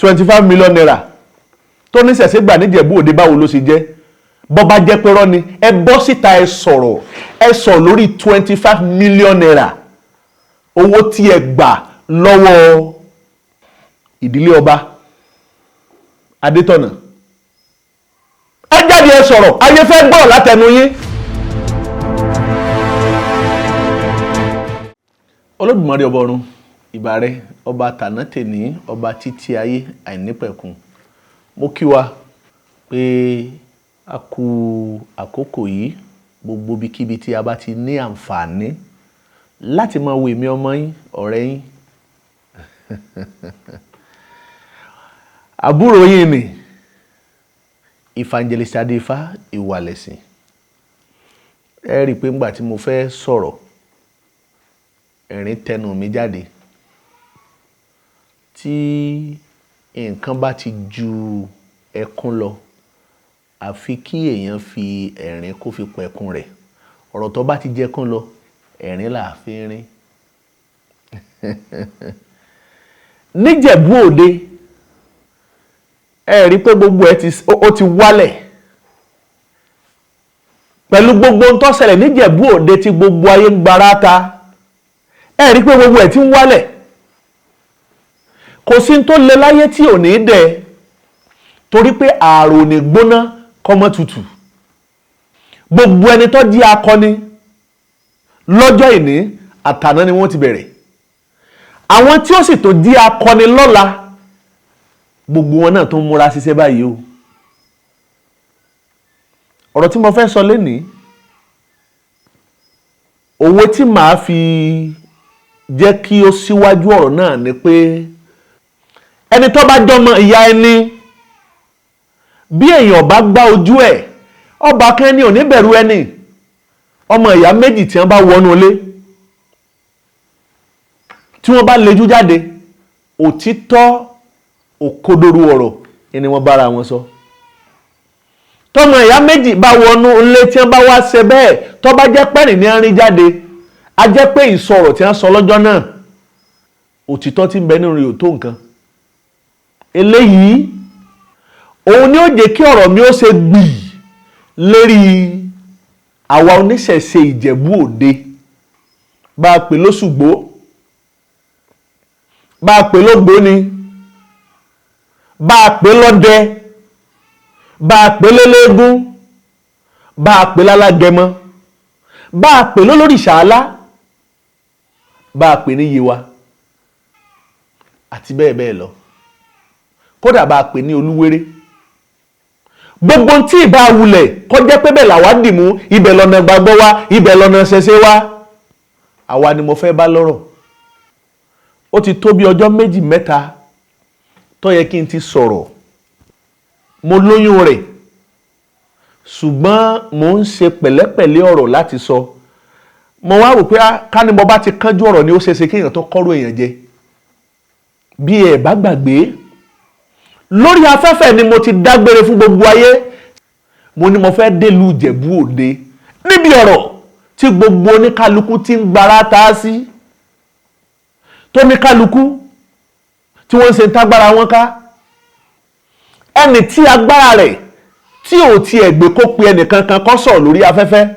25 million naira tó ní sẹ̀sẹ̀ gbà níjẹ̀bú Òde báwo ló ṣe jẹ́ bó bá jẹ́ pé rọ́ ni ẹ bọ́ síta ẹ sọ̀rọ̀ lórí 25 million naira owó tí ẹ gbà lọ́wọ́ ìdílé ọba Adétọ̀nà. Ẹ jáde ẹ sọ̀rọ̀ ayé fẹ́ gbọ́ látẹnu yín. Olódùmarè ọba ọ̀run ìbà rẹ ọba tàná tèní ọba títí ayé àìnípẹ̀kun. Mo kí wa pé a kú àkókò yìí gbogbo bíkíbi tí a bá ti ní àǹfààní láti máa wo èmi ọmọ yín ọ̀rẹ́ yín àbúrò yín ni evangelist Adéfá Ìwàlẹ̀sìn. Ẹ rí i pé ńgbà tí mo fẹ́ sọ̀rọ̀ ẹ̀rín tẹnu mi jáde. Tí nǹkan bá ti ju ẹkún lọ àfi kí èèyàn fi ẹ̀rín kó fi pa ẹkún rẹ̀. Ọ̀rọ̀ tó bá ti jẹ ẹkún lọ ẹ̀rín là fi rín. Níjẹ̀bú Òde ẹ rí pé gbogbo ẹ ti wálẹ̀ pẹ̀lú gbogbo ohun tó ṣẹlẹ̀ níjẹ̀bú Òde tí gbogbo ayé ń gbarata. Ẹ rí pé gbogbo ẹ ti ń wálẹ̀. Kò sí tó lè láyé tí ò ní dẹ̀ torí pé ààrò ní gbóná kọ́mọ́ tutù. Gbogbo ẹni tó di akọni lọ́jọ́ ìní àtàná ni wọ́n ti bẹ̀rẹ̀. Àwọn tí ó sì tó di akọni lọ́la gbogbo wọn náà tó ń múra ṣiṣẹ́ báyìí o. Ọ̀rọ̀ tí mo fẹ́ sọ lénìí owó tí màá fi jẹ́ kí ó síwájú ọ̀rọ̀ náà ni pé ẹni tó bá jọmọ ìyá ẹni bí èèyàn bá gbá ojú ẹ̀ ọba kan ẹni ò ní bẹ̀rù ẹni. Ọmọ ìyá méjì tí wọ́n bá wọnú ilé tí wọ́n bá lejú jáde òtítọ́ òkodoro ọ̀rọ̀ ni wọ́n bára wọn sọ. Tọ́mọ ìyá méjì bá wọnú ilé tí wọ́n bá wá ṣe bẹ́ẹ̀ tó bá jẹ́ pẹ́rìn ní àárín jáde a jẹ́ pé ìsọ̀rọ̀ tí wọ́n sọ lọ́jọ́ náà òtítọ́ tí ń bẹ nínú rẹ̀ ò tó nǹkan. Eléyìí òun ni ó jẹ́ kí ọ̀rọ̀ mi ó ṣe gbì lérí àwa oníṣẹ̀ṣe Ìjẹ̀bú Òde. Bá a pè lóṣùgbó bá a pè lógbóni bá a pè lọ́dẹ bá a pè lélégún bá a pè lálágẹmọ bá a pè lólórìṣàlá bá a pè ní Yewa àti bẹ́ẹ̀ bẹ́ẹ̀ lọ. Kódà bá a pè ní Olúwéré. Gbogbo tí ìbá wulẹ̀ kó jẹ́ pé bẹ́ẹ̀ làwa dìmú ibẹ̀ lọ́nà gbàgbọ́ wa ibẹ̀ lọ́nà ṣẹṣẹ wa àwa ni mo fẹ́ bá lọ́rọ̀. Ó ti tó bí ọjọ́ méjì mẹ́ta tó yẹ kí n ti sọ̀rọ̀. Mo lóyún rẹ̀ ṣùgbọ́n mo ń ṣe pẹ̀lẹ́pẹ̀lẹ́ ọ̀rọ̀ láti sọ. Mo wá rò pé ká ní mo bá ti kánjú ọ̀rọ̀ ni ó ṣeéṣe kí èèyàn tó kọ́rọ̀ èèyàn jẹ. Bí ẹ bá gbàgbé lórí afẹ́fẹ́ ni mo ti dágbére fún gbogbo ayé. Mo ní mo fẹ́ délùú Ìjẹ̀bú Òde níbi ọ̀rọ̀ tí gbogbo oníkálukú ti ń gbarata sí. Tó ní kálukú tí wọ́n ń ṣe tágbára wọn ká. Ẹni tí agbára rẹ̀ tí ò ti ẹ̀gbẹ́ kó pe ẹnìkankan kó sọ̀rọ̀ lórí afẹ́fẹ́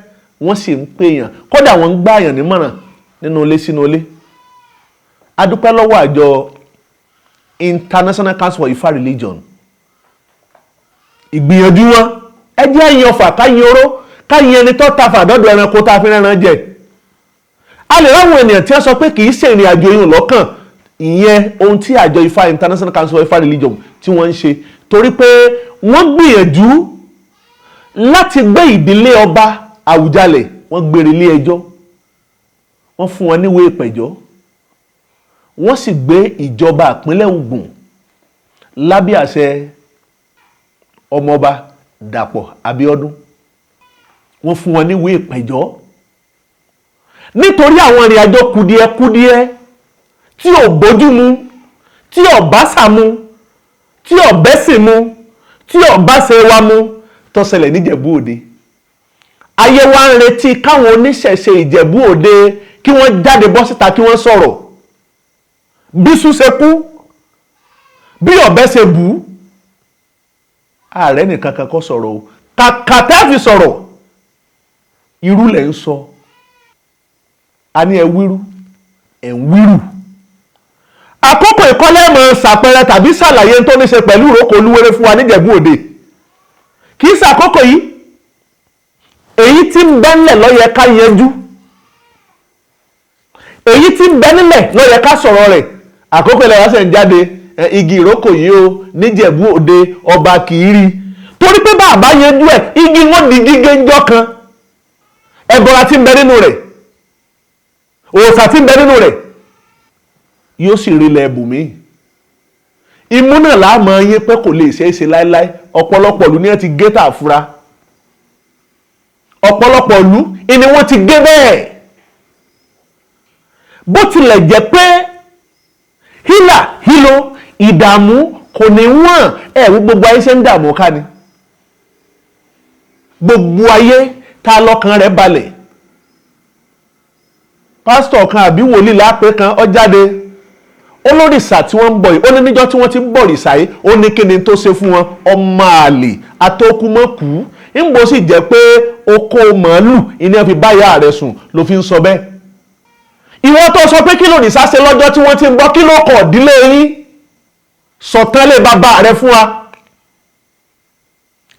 wọ́n sì ń pè yàn kódà wọ́n ń gbà yàn nímọ̀ràn nínú ilé sínú ilé. A dúpẹ́ lọ́wọ́ àjọ International Council for Ifa Religion. Ìgbìyànjú wọn ẹ jẹ́ ẹ̀yin ọ̀fà káyin oró káyin ẹni tó ta fàdọ́dọ̀ ẹranko tá a fi rẹ́ran jẹ. A lè ráwọn ènìyàn tí wọ́n sọ pé kì í ṣe ìrìn àjò yìí lọ́kàn ìyẹn ohun tí àjọ Ifá International Council for Ifa Religion tí wọ́n ń ṣe torí pé wọ́n gbìyànjú láti gbé ìdílé ọba Àwùjalẹ̀ wọ́n gbére ilé ẹjọ́ wọ́n fún wọn níwèé ìpẹ̀jọ́ wọ́n sì gbé ìjọba ìpínlẹ̀ Ògùn lábẹ́ àṣẹ ọmọọba Dàpọ̀ Abíọ́dún wọ́n fún wọn níwèé ìpẹ̀jọ́ nítorí àwọn ìrìn àjò kùdìẹ̀kùdìẹ̀ tí ò bójú mu tí ò bá sàmu tí ò bẹ́sìn mu tí ò bá ṣe wa mu tó ṣẹlẹ̀ níjẹ̀bú Òde. Ayé wa ń retí káwọn oníṣẹ̀ṣe Ìjẹ̀bú Òde kí wọ́n jáde bọ́ síta kí wọ́n sọ̀rọ̀. Bísú ṣe kú bí ọ̀bẹ ṣe bù ààrẹ nìkan kan kọ́ sọ̀rọ̀ o kàkà tẹ́ fi sọ̀rọ̀ irú lẹ̀ ń sọ a ní ẹ wíru ẹ̀ ń wíru. àkókò ìkọ́lé mọ̀ ṣàpẹẹrẹ tàbí ṣàlàyé tó ní ṣe pẹ̀lú ìrókò olúwere fún wa níjẹ̀bú òde kì í ṣàkókò yìí èyí tí ń bẹ nílẹ̀ ló yẹ ká yanjú èyí tí ń bẹ nílẹ̀ ló yẹ ká sọ̀rọ̀ rẹ̀ àkókò ilẹ̀ wá sẹ̀ ń jáde igi ìrókò yìí o níjẹ̀bú òde ọba kì í rí torí pé bàbá yanjú ẹ̀ igi wọn di gígé ńjọ́ kan ẹbọra tí ń bẹ nínú rẹ̀ òòṣà tí ń bẹ nínú rẹ̀ yóò sì rí ilẹ̀ ẹ̀bùnmí imú náà láàmú yín pé kò lè ṣeé ṣe láéláé ọ̀pọ̀lọpọ̀ ìlú ni wọ́n ti gé tà fura ọ̀pọ̀lọpọ̀ ìlú ni wọ́n ti gé bẹ́ẹ̀ bó tilẹ̀ jẹ́ pé hílà hílo ìdààmú kò ní wọ́n ẹ̀rú gbogbo ayé ṣe ń dààmú ká ni gbogbo ayé ta lọ́kàn rẹ̀ balẹ̀ pásítọ̀ kan àbí wòlíì lápẹ́ kan ó jáde olórìṣà tí wọ́n ń bọ̀ yìí ó ní níjọ́ tí wọ́n ti ń bọ̀ rìṣà yìí ó ní kíni tó ṣe fún wọn ọmọ àlè atókùmọ̀kù ńgbò sì jẹ́ pé oko màálù ìní fi báyà rẹ̀ sùn ló fi ń sọ bẹ́ẹ̀ ìwọ tó sọ pé kí lòrìṣà ṣe lọ́jọ́ tí wọ́n ti ń bọ̀ kí ló kọ̀ dílé yín sọ̀tẹ́lẹ̀ bàbá rẹ̀ fún wa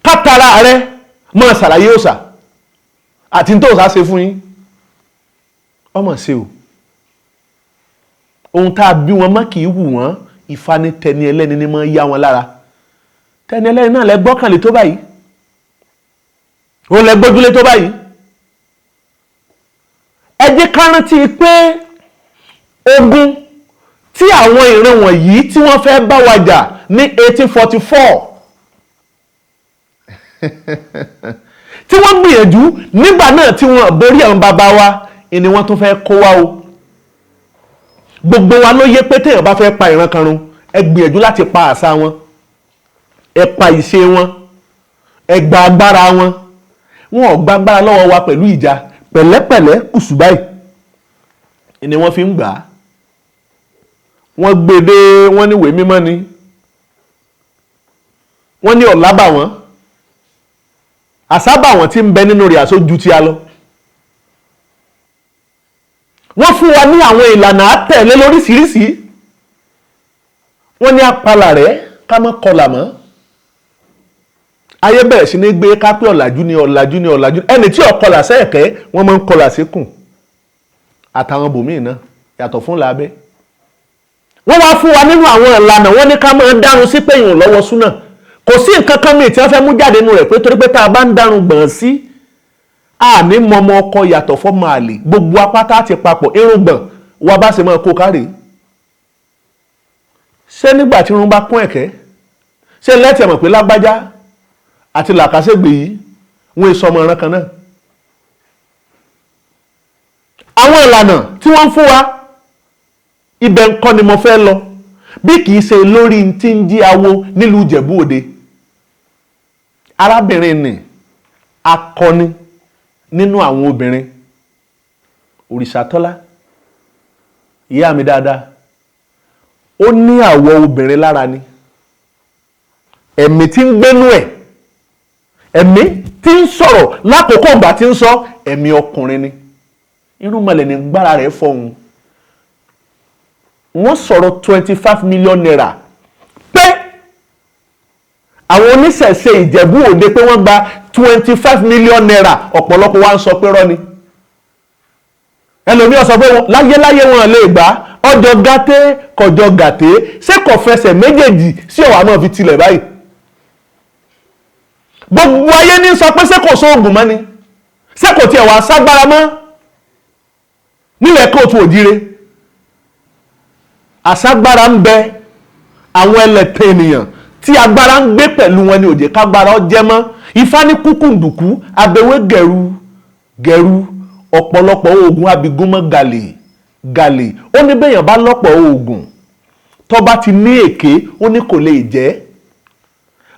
kátàrà rẹ̀ máa ṣàlàyé òòṣà àti tó òòṣà ṣe fún yín ọmọ ṣe o ohun tá a bí wọn mọ́ kì í wù wọ́n ìfani tẹni ẹlẹ́ni ni máa ń yá wọn lára tẹni ẹlẹ́ni náà lẹ gbọ́kànlé tó báyìí òun lẹ gbójúlé tó báyìí ẹ jẹ́ ká rántí pé ogun tí àwọn ìran wọ̀nyí tí wọ́n fẹ́ bá wa jà ní 1844 tí wọ́n gbìyànjú nígbà náà tí wọ́n borí àwọn bàbá wa ni wọ́n tún fẹ́ kó wá o gbogbo wa ló yé pé téèyàn bá fẹ́ pa ìran kan run ẹ gbìyànjú láti pa àṣà wọn ẹ pa ìṣe wọn ẹ gba agbára wọn wọn ò gba agbára lọ́wọ́ wa pẹ̀lú ìjà pẹ̀lẹ́pẹ̀lẹ́ kùsù báyìí ni wọ́n fi ń gbà á wọ́n gbèdé wọ́n ní ìwé mímọ́ ni wọ́n ní ọ̀làbà wọn àsábà wọn tí ń bẹ nínú rẹ̀ àsójú tí a lọ wọ́n fún wa ní àwọn ìlànà àtẹ̀lé lóríṣiríṣi wọ́n ní apalà rẹ̀ ká mọ́ kọlà mọ́ ayé bẹ̀rẹ̀ sí ní gbé kápẹ́ ọ̀làjú ní ọ̀làjú ní ọ̀làjú ẹni tí ọ̀kọlà sẹ́ẹ̀kẹ́ wọ́n máa ń kọlà síkùn àtàwọn bòmíì náà yàtọ̀ fún làbẹ́ wọ́n wá fún wa nínú àwọn ìlànà wọ́n ní ká máa dárun sí péyìn lọ́wọ́ súnà kò sí nǹkan kan mìíràn tí wọ́n fẹ́ mú jáde nínú rẹ̀ pé torí pé tá a bá ń dárun gbọ̀n sí àní mọmọ ọkọ yàtọ̀ fọ́mọ àlè gbogbo apáta ti papọ̀ irùngbọ̀n wa bá ṣe máa kó kárè ṣé nígbà tí irun bá kún ẹ̀kẹ́ ṣé lẹ́tì ẹ̀mọ̀ pé lágbájá àti làkàṣègbè yìí wọ́n èso ọmọ ọ̀ràn kan náà àwọn ìlànà tí wọ́n ń fún wa ibẹ̀ ńkọ́ ni mo fẹ́ lọ bí kìí ṣe lórí tí ń jí awo nílùú Ìjẹ̀bú Òde arábìnrin ni akọni nínú àwọn obìnrin Òrìṣàtọ́lá ìyá mi dáadáa ó ní àwọ̀ obìnrin lára ni ẹ̀mí tí ń gbénú ẹ̀ ẹ̀mí tí ń sọ̀rọ̀ lákòókò ìgbà tí ń sọ ẹ̀mí ọkùnrin ni irú mọ̀lẹ̀ ní gbára rẹ̀ fọhùn wọ́n sọ̀rọ̀ 25 million naira pé àwọn oníṣẹ̀ṣe Ìjẹ̀bú Òde pé wọ́n gba 25 million naira ọ̀pọ̀lọpọ̀ wa ń sọ pé rọ́ ni ẹlòmíì sọ pé láyéláyé wọn lè gbà ọjọ́ gàté kọjọ́ gàté ṣé kò fẹsẹ̀ méjèèjì sí ọ̀wà náà fi tilẹ̀ báyìí gbogbo ayé ní sọ pé ṣé kò sóògùn mọ́ ni ṣé kò tiẹ̀ wá ságbára mọ́ nílẹ̀ kóòtù òjire àságbára ń bẹ àwọn ẹlẹ́tẹ̀ ènìyàn tí agbára ń gbé pẹ̀lú wọn ni òjè kágbára ọ jẹ́ mọ́ ifá ní kúkúndùkú abẹ́wé gẹ̀rú gẹ̀rú ọ̀pọ̀lọpọ̀ oògùn abigúnmọ́ gàlè ó ní bẹ́yàn bá lọ́pọ̀ oògùn tó bá ti ní èké ó ní kò lè jẹ́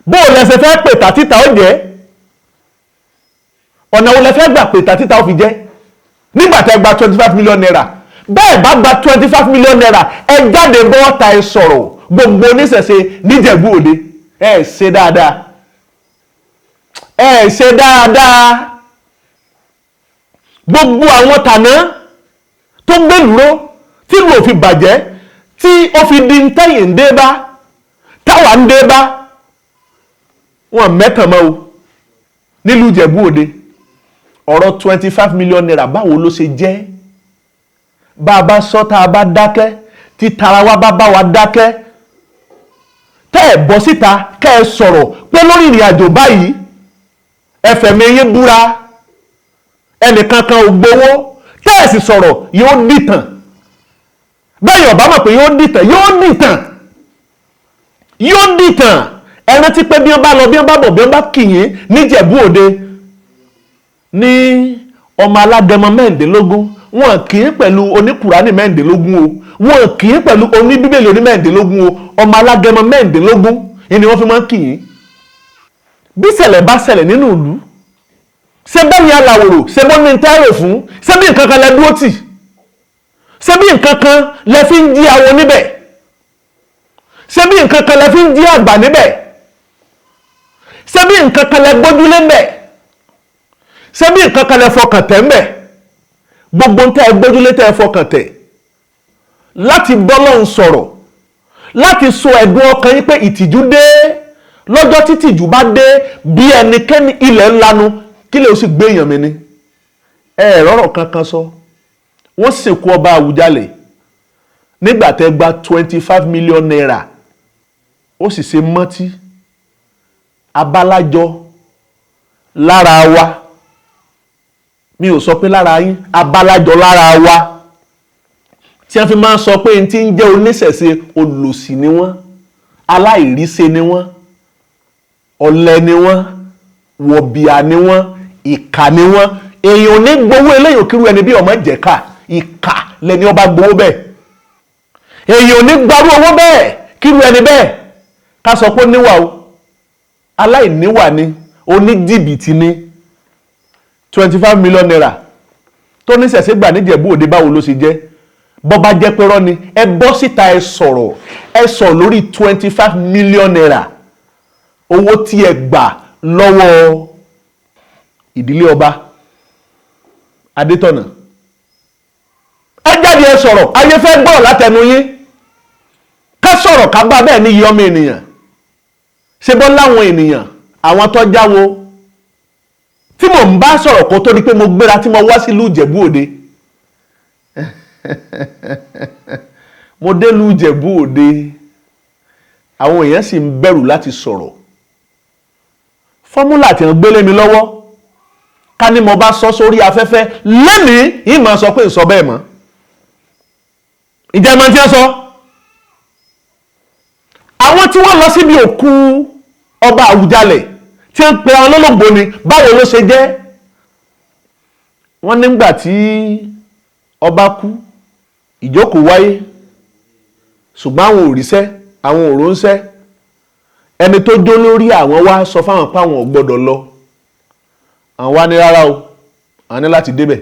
bó o lẹ́sẹ̀ fẹ́ pètà títa ó jẹ́ ọ̀nà wo lẹ fẹ́ gbà pètà títa ó fi jẹ́ nígbà tẹ́ gba 25 million naira bẹ́ẹ̀ bá gba 25 million naira ẹ jáde bọ́ọ̀ta ẹ sọ̀rọ̀ gbogbo oníṣẹ̀ṣe níjẹ̀bú òde ẹ ṣe dáadáa ẹ ṣe dáadáa gbogbo àwọn tàná tó gbẹ̀lúró tí lò fi bàjẹ́ tí ó fi di tẹ́yìn ń dé bá táwa ń dé bá wọn mẹ́tàn mọ́ o nílùú Ìjẹ̀bú Òde ọ̀rọ̀ 25 million naira báwo ló ṣe jẹ́ bá a bá sọ tá a bá dákẹ́ tí tara wa bá wa dákẹ́ tẹ́ ẹ̀ bọ́ síta kẹ́ ẹ sọ̀rọ̀ pé lórí ìrìn àjò báyìí ẹfẹ̀mí yín búra ẹnìkankan ò gbowó tẹ́ ẹ̀ sì sọ̀rọ̀ yóò dìtàn bẹ́ẹ̀ ọ̀bá mọ̀ pé yóò dìtàn ẹ rántí pé bí wọ́n bá lọ bí wọ́n bá bọ̀ bí wọ́n bá kìyìn níjẹ̀bú Òde ní ọmọ alágẹmọ mẹ́rìndínlógún wọn kì í pẹ̀lú oníkùránì mẹ́rìndínlógún o wọn kì í pẹ̀lú oníbíbélì onímẹ́rìndínlógún o ọmọ alágẹmọ mẹ́rìndínlógún ni wọ́n fi máa ń kìyìn. bí ṣẹlẹ̀ bá ṣẹlẹ̀ nínú ìlú ṣé bẹ́ẹ̀ ni aláwòrò ṣé bọ́ ní táyọ̀ fún ṣé bí nǹkan kan lẹ dúró tì ṣé bí nǹkan kan lẹ fi ń jí àwọn níbẹ̀ ṣé bí nǹkan kan lẹ fi ń jí àgbà níbẹ̀ ṣé bí nǹkan kan lẹ gbójúlé ńbẹ̀ ṣé bí nǹkan kan lẹ fọkàn tẹ̀ ńbẹ̀ gbogbo ń tẹ́ ẹ gbójúlé tẹ́ ẹ fọkàn tẹ̀ láti bọ́lọ́hun sọ̀rọ̀ láti sọ ẹ̀dùn ọkàn yín pé ìtìjú dé lọ́jọ́ tí ìtìjú bá dé bí ẹnikẹ́ni ilẹ̀ ńlanu kí lè ó sì gbé èèyàn mi ni ẹ rọ́rọ̀ kankan sọ wọ́n sìnkú ọba Àwùjalẹ̀ nígbà tẹ́ gba 25 million naira ó sì ṣe mọ́tí abálájọ lára wa mi ò sọ pé lára yín abálájọ lára wa tí wọ́n fi máa ń sọ pé n tí ń jẹ́ oníṣẹ̀ṣe olòṣì ni wọ́n aláìríṣe ni wọ́n ọ̀lẹ ni wọ́n wọ̀bìà ni wọ́n ìkà ni wọ́n èèyàn ò ní gbowó eléyìí òkìrú ẹni bí ọmọ jẹ̀ka ìkà lẹni ọba gbowó bẹ́ẹ̀ èèyàn ò ní gbarú owó bẹ́ẹ̀ kírú ẹni bẹ́ẹ̀ ká sọ pé níwà o aláìníwà ni oníjìbìtì ni 25 million naira tó ní ṣẹ̀ṣẹ̀ gbà níjẹ̀bú Òde báwo ló ṣe jẹ́ bọ́ bá jẹ́ pé rọ́ ni ẹ bọ́ síta ẹ sọ̀rọ̀ lórí 25 million naira owó tí ẹ gbà lọ́wọ́ ìdílé ọba Adétọ̀nà ẹ jáde ẹ sọ̀rọ̀ ayé fẹ́ gbọ́ látẹnu yín ká sọ̀rọ̀ ká bá bẹ́ẹ̀ ní iye ọmọ ènìyàn ṣe bọ́ láwọn ènìyàn àwọn tó jáwo tí mò ń bá sọ̀rọ̀ kó tó di pé mo gbéra tí mo wá sílùú Ìjẹ̀bú Òde mo dé ìlú Ìjẹ̀bú Òde àwọn èèyàn sì ń bẹ̀rù láti sọ̀rọ̀ fọ́múlà tí wọ́n gbélé mi lọ́wọ́ ká ní mo bá sọ sórí afẹ́fẹ́ lẹ́nìí ìmọ̀ sọ pé ń sọ bẹ́ẹ̀ mọ́ ìjẹ́ ìmọ̀ tí wọ́n sọ àwọn tí wọ́n lọ síbi òkú ọba Àwùjalẹ̀ tí ń pe àwọn olóògbò ni báwo ló ṣe jẹ́ wọ́n nígbà tí ọba kú ìjókòó wáyé ṣùgbọ́n àwọn òrìṣẹ́ àwọn òróǹṣẹ́ ẹni tó jó lórí àwọn wá sọ fáwọn páwọn ò gbọ́dọ̀ lọ àwọn wá ní rárá o àwọn ní láti débẹ̀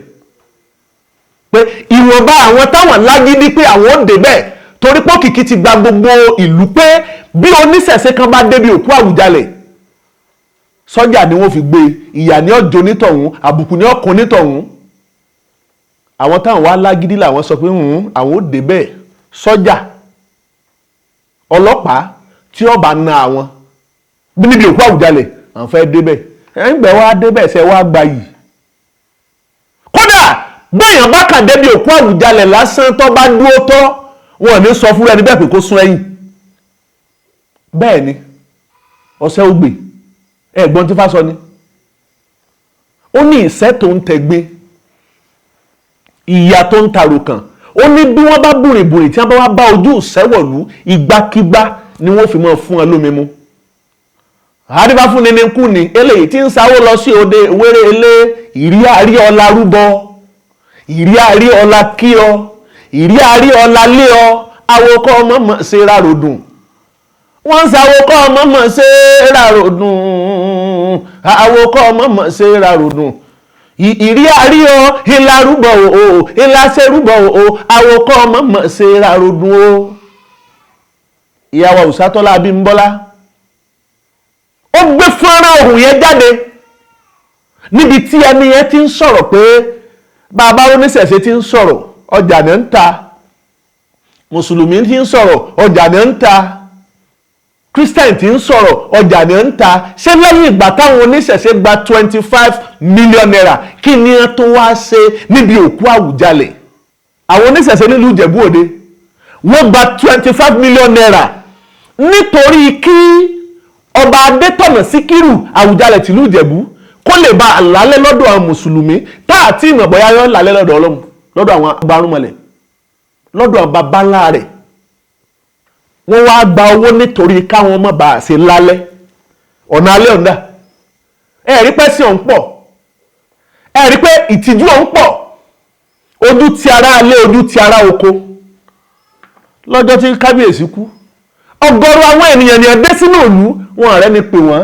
pé ìwọ̀nba àwọn táwọn lágídí pé àwọn ò débẹ̀ torí pé òkìkí ti gba gbogbo ìlú pé bí oníṣẹ̀ṣe kan bá débi òkú Àwùjalẹ̀ sọ́jà ni wọ́n fi gbé ìyà ní ọjọ́ nítọ̀hún àbùkù ní ọkùn nítọ̀hún àwọn táwọn wá lágídí làwọn sọ pé àwọn ò débẹ̀ sọ́jà ọlọ́pàá tí ó bá na àwọn bí níbi òkú Àwùjalẹ̀ àwọn fẹ́ débẹ̀ ẹ̀ǹgbẹ́ wá débẹ̀ ṣe wá gba yìí kódà bẹ́ẹ̀yàn bá kàn débi òkú Àwùjalẹ̀ lásán tó bá dúró tọ́ wọn ò ní sọ fún ẹni bẹ́ẹ̀ pé kó sún ẹ̀yìn bẹ́ẹ̀ ni ọ̀sẹ̀ ògbè ẹ̀gbọ́n tí fá sọ ni ó ní ìṣẹ́ tó ń tẹ̀gbé ìyà tó ń taròkàn ó ní bí wọ́n bá bùrìbùrì tí wọ́n bá wá bá ojú ìṣẹ́wọ̀lú ìgbàkígbà ni wọ́n fi máa fún ẹ lómi mu àríwá fún ni kú ni eléyìí tí ń sáwó lọ sí òde wéré ilé ìrí àrí ọlá rúbọ ìrí àrí ọlá kí ọ ìrí àrí ọlá lé ọ awokọ ọmọ mọ̀ ṣe ráròdùn wọ́n ń sàwokọ́ ọmọ mọ̀ ṣe ráròdùn àwokọ́ ọmọ mọ̀ ṣe ráròdùn ìrí àrí ọ ìlàrúbọ̀ o ìlàṣẹ́rúbọ̀ o àwokọ́ ọmọ mọ̀ ṣe ráròdùn o ìyá wa Òsátọ́lá Abímbọ́lá ó gbé fọ́nrán ohùn yẹn jáde níbi tí ẹni yẹn ti ń sọ̀rọ̀ pé bàbá oníṣẹ̀ṣe ti ń sọ̀rọ̀ ọjà ní ń ta, mùsùlùmí ti ń sọ̀rọ̀ ọjà ní ń ta, christian ti ń sọ̀rọ̀ ọjà ní ń ta. ṣé lẹ́yìn ìgbà táwọn oníṣẹ̀ṣe gba 25 million naira kí ni wọ́n tó wá ṣe níbi òkú Àwùjalẹ̀? àwọn oníṣẹ̀ṣe nílùú Ìjẹ̀bú Òde wọ́n gba 25 million naira nítorí kí ọba Adétọ̀nà Síkírù Àwùjalẹ̀ tìlú Ìjẹ̀bú kó lè ba àlálẹ́ lọ́dọ̀ àwọn mùsùlùmí tá àti ìmọ̀ bóyá yọ́ lálẹ́ lọ́dọ̀ Ọlọ́run, lọ́dọ̀ àwọn abarúnmọlẹ̀, lọ́dọ̀ àwọn baba ńlá rẹ̀. wọ́n wá gba owó nítorí káwọn má bàa ṣe lálẹ́ ọ̀nà alẹ́ ọ̀ndà. ẹ rí pé sí ọ̀hún pọ̀, ẹ rí pé ìtìjú ọ̀hún pọ̀, ojú ti ara alẹ́ ojú ti ara oko. lọ́jọ́ tí kábíyèsí kú ọ̀gọ̀rọ̀ àwọn ènìyàn ni ẹdẹ sínú ìlú wọn ọ̀rẹ́ ni pè wọ́n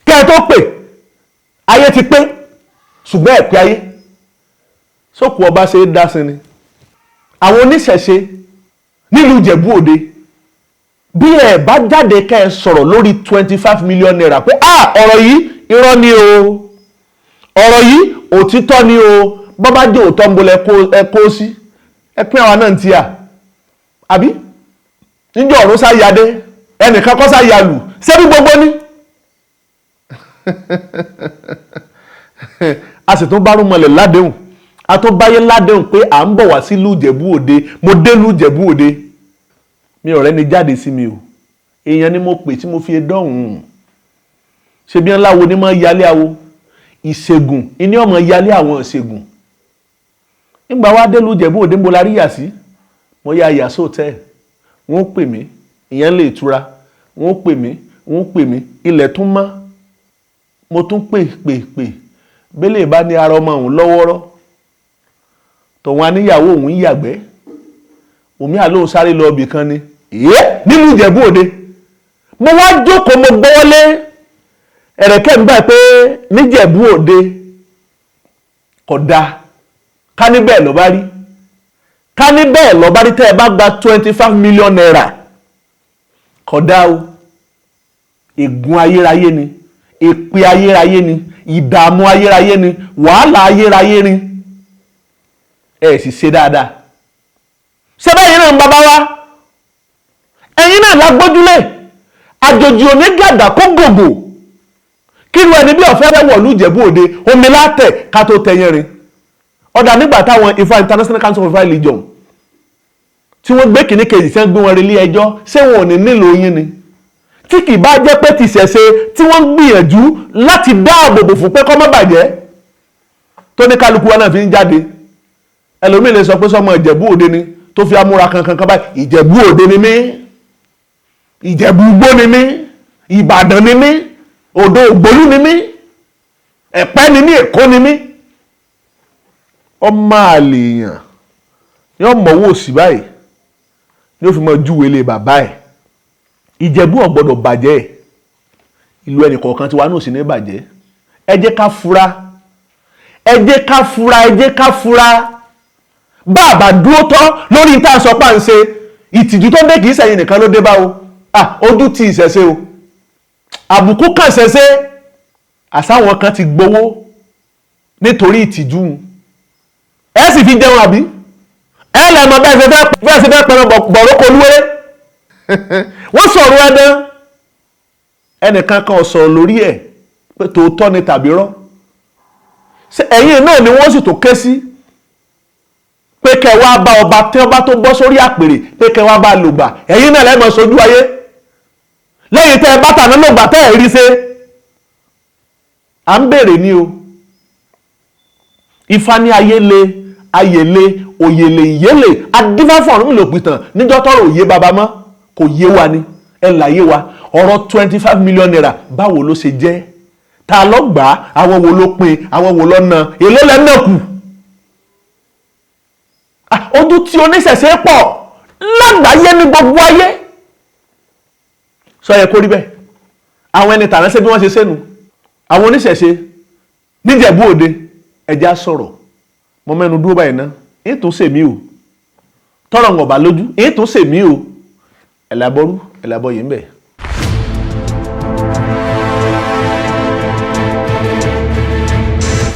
kí ẹ tó pè ayé ti pé ṣùgbọ́n ẹ̀pẹ́ ayé sókù ọba ṣe é dá sí ni. àwọn oníṣẹ̀ṣe nílùú Ìjẹ̀bú Òde bí ẹ bá jáde kẹ́ ẹ sọ̀rọ̀ lórí 25 million naira pé ọ̀rọ̀ yìí irọ́ ni o, ọ̀rọ̀ yìí òtítọ́ ni o, bọ́bá jẹ́ òótọ́ ń bolẹ̀ ẹ kó sí ẹ pín àwa náà ti à àbí níjọ́ ọ̀run sáyadé ẹnìkan kọ́ sáyalù ṣébí gbogbo ní. a sì tún bá rúmọlẹ̀ ládéhùn, a tó báyé ládéhùn pé à ń bọ̀ wá sí ìlú Ìjẹ̀bú Òde. mo dé ìlú Ìjẹ̀bú Òde mi ọ̀rẹ́ ni jáde sí mi o, èèyàn ni mo pè tí mo fi dọ́hùn. ṣe bí ńlá wo ni mo yálé awo ìṣègùn ìní ọmọ yálé àwọn ìṣègùn. nígbà wá dé ìlú Ìjẹ̀bú Òde mo la rí yà sí, mo yà yà sóòtẹ́ẹ̀, wọ́n pè mí ìyẹn lè tura, wọ́n pè mí ilẹ̀ tún mọ́, mo tún pè bẹ́lẹ̀ bá ní ara ọmọ òun lọ́wọ́rọ́ tọ̀wọ́n aníyàwó òun yàgbẹ́ omi àlóhùn sáré lọ ibì kan ni nínú Ìjẹ̀bú Òde. mo wá jókòó mo gbọ́wọ́lé ẹ̀rẹ̀kẹ́ ń bá pé níjẹ̀bú Òde kò dáa ká ní bẹ́ẹ̀ lọ bá rí, ká ní bẹ́ẹ̀ lọ bá rí tẹ́ ẹ bá gba 25 million naira kò dáa o. ègún ayérayé ni, èpè ayérayé ni, ìdààmú ayérayé ni, wàhálà ayérayé ni. ẹ sì ṣe dáadáa. ṣé báyìí náà ń bàbá wa ẹ̀yin náà lágbójúlé àjòjì òní gàdà kó gògò kí lu ẹni bí ọ̀fẹ́ rẹ̀ wọ̀lú Ìjẹ̀bú Òde omi látẹ̀ ká tó tẹ̀yìn rin. ọ̀dà nígbà táwọn Ifá International Council of Religion tí wọ́n gbé kìíní kejì tí wọ́n gbé wọn relé ẹjọ́ ṣé wọn ò ní nílò yín ni? tí kì bá jẹ́ pé ti ṣẹ̀ṣe tí wọ́n gbìyànjú láti dáàbò bò fún pé kó má bàjẹ́ tó ní kálukú wa náà fi ń jáde. ẹlòmíì lè sọ pé sọmọ Ìjẹ̀bú Òde ni tó fi amúra kankan báyìí, Ìjẹ̀bú Òde ni mí, Ìjẹ̀bú Igbó ni mí, Ìbàdàn ni mí, Odò Ògbólú ni mí, Ẹ̀pẹ́ ni mí, Èkó ni mí. ọmọ àlèyàn yóò mọ̀wó òsì báyìí ni ó fi mọ júwe lé bàbá ẹ̀. Ìjẹ̀bú ò gbọ́dọ̀ bàjẹ́, ìlú ẹnì kọ̀ọ̀kan tí wà náà sì ní bàjẹ́. ẹ jẹ́ ká fura, ẹ jẹ́ ká fura, ẹ jẹ́ ká fura. bàbá dúró tán lórí ìta sọ pà ń ṣe ìtìjú tó dé kìí sẹ́yìn nìkan ló dé bá o. ojú ti ìṣẹ̀ṣe o, àbùkù kan ṣẹ̀ṣe, àsáwọn kan ti gbowó nítorí ìtìjú. ẹ sì fi jẹun àbí ẹ lẹ́mọ bẹ́ẹ̀ ṣe fẹ́ pẹ̀rọ bọ̀rọ̀kọ olúwéré. wọ́n sọ̀rọ̀ ẹ̀dán ẹnìkan kan sọ̀rọ̀ lórí ẹ̀ pé tòótọ́ ni tàbí rọ́. ẹ̀yìn náà ni wọ́n sì tó ké sí pé kẹwàá bá ọba tí ọba tó bọ́ sórí àpèrè pé kẹwàá bá lògbà. ẹ̀yìn náà lẹ́mọ̀ sójú ayé lẹ́yìn tẹ́ ẹ bá tàná lògbà tẹ́ ẹ̀ rí ṣe. à ń bèrè ni o. Ifá ní ayé le ayèlé òyèlè ìyélè adífáfọ̀ ọ̀run ló pìtàn níjọ́ tọ́rọ̀ òye bàbá mọ́ kò yé wa ni ẹ láyé wa. ọ̀rọ̀ 25 million naira báwo ló ṣe jẹ́, ta ló gbà á, àwọn wo ló pín, àwọn wo ló ná, èló lẹ́nà kù. ojú tí oníṣẹ̀ṣe pọ̀ lágbàáyé ní gbogbo ayé sọ yẹ kó rí bẹ́ẹ̀. àwọn ẹni tàná ṣe bí wọ́n ṣe sẹ́nu. àwọn oníṣẹ̀ṣe níjẹ̀bú Òde ẹja sọ̀rọ̀ mo mẹ́nu dúró báyìí ná èyí tó ṣèmí o tọrọ ń ọ̀bà lójú èyí tó ṣèmí o ẹ̀làbọ́rú ẹ̀làbọ́ yìí ń bẹ̀.